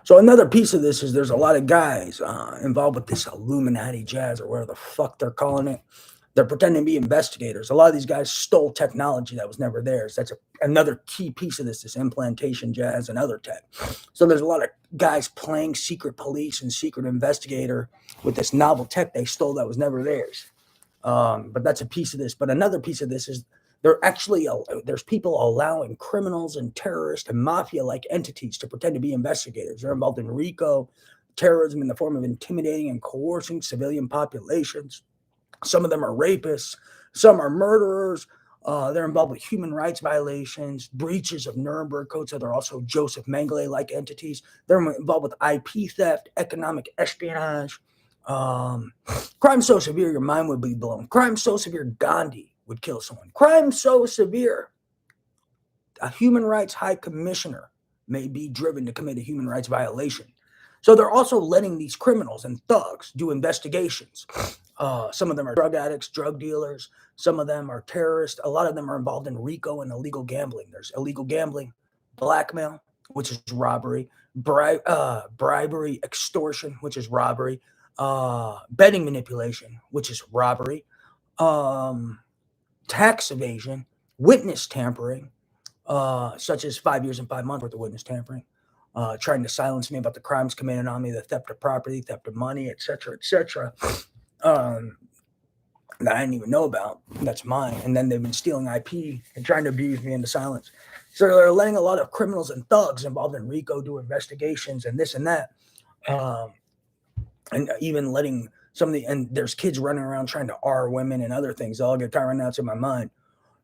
So another piece of this is there's a lot of guys involved with this Illuminati jazz or whatever the fuck they're calling it. They're pretending to be investigators. A lot of these guys stole technology that was never theirs. Another key piece of this implantation jazz and other tech. So there's a lot of guys playing secret police and secret investigator with this novel tech they stole that was never theirs. But that's a piece of this. But another piece of this is there's people allowing criminals and terrorists and mafia like entities to pretend to be investigators. They're involved in RICO, terrorism in the form of intimidating and coercing civilian populations. Some of them are rapists, some are murderers. They're involved with human rights violations, breaches of Nuremberg codes. So they're also Joseph Mengele like entities. They're involved with IP theft, economic espionage. Um, Crime so severe your mind would be blown. Crime so severe Gandhi would kill someone. Crime so severe a human rights high commissioner may be driven to commit a human rights violation. So they're also letting these criminals and thugs do investigations. Some of them are drug addicts, drug dealers. Some of them are terrorists. A lot of them are involved in RICO and illegal gambling. There's illegal gambling, blackmail, which is robbery, bribery, extortion, which is robbery, betting manipulation, which is robbery, um, tax evasion, witness tampering, such as 5 years and 5 months worth of witness tampering, trying to silence me about the crimes committed on me, the theft of property, theft of money, etc., um, that I didn't even know about. That's mine. And then they've been stealing IP and trying to abuse me into silence. So they're letting a lot of criminals and thugs involved in RICO do investigations and this and that. Um, and even letting and there's kids running around trying to R women and other things. I'll get tired right now. It's in my mind.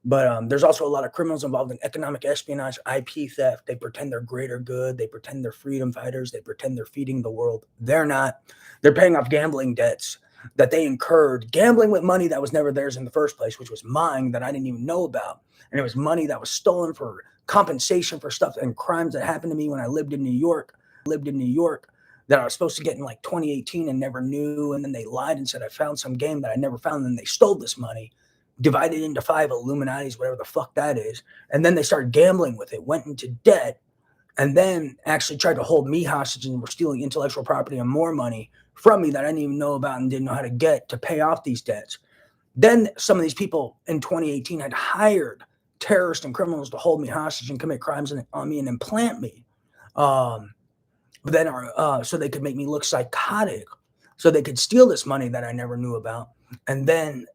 But there's also a lot of criminals involved in economic espionage, IP theft. They pretend they're greater good. They pretend they're freedom fighters. They pretend they're feeding the world. They're not. They're paying off gambling debts that they incurred, gambling with money that was never theirs in the first place, which was mine that I didn't even know about. And it was money that was stolen for compensation for stuff and crimes that happened to me when I lived in New York. That I was supposed to get in like 2018 and never knew. And then they lied and said I found some game that I never found. And then they stole this money, divided into 5 Illuminatis, whatever the fuck that is. And then they started gambling with it, went into debt, and then actually tried to hold me hostage and were stealing intellectual property and more money from me that I didn't even know about and didn't know how to get to pay off these debts. Then some of these people in 2018 had hired terrorists and criminals to hold me hostage and commit crimes on me and implant me. But then so they could make me look psychotic, so they could steal this money that I never knew about. And then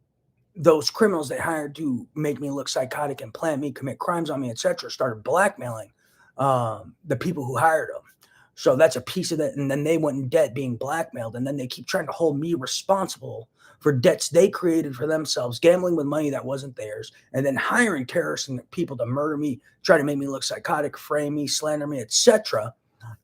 those criminals they hired to make me look psychotic and plant me, commit crimes on me, etc., started blackmailing the people who hired them. So that's a piece of it. And then they went in debt being blackmailed. And then they keep trying to hold me responsible for debts they created for themselves, gambling with money that wasn't theirs, and then hiring terrorists and people to murder me, try to make me look psychotic, frame me, slander me, etc.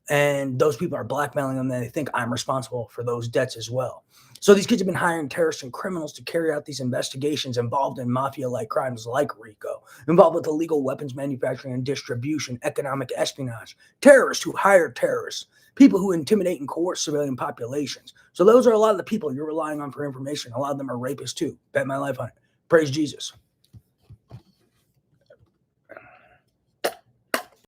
And those people are blackmailing them, and they think I'm responsible for those debts as well. So these kids have been hiring terrorists and criminals to carry out these investigations involved in mafia-like crimes like RICO, involved with illegal weapons manufacturing and distribution, economic espionage, terrorists who hire terrorists, people who intimidate and coerce civilian populations. So those are a lot of the people you're relying on for information. A lot of them are rapists too. Bet my life on it. Praise Jesus.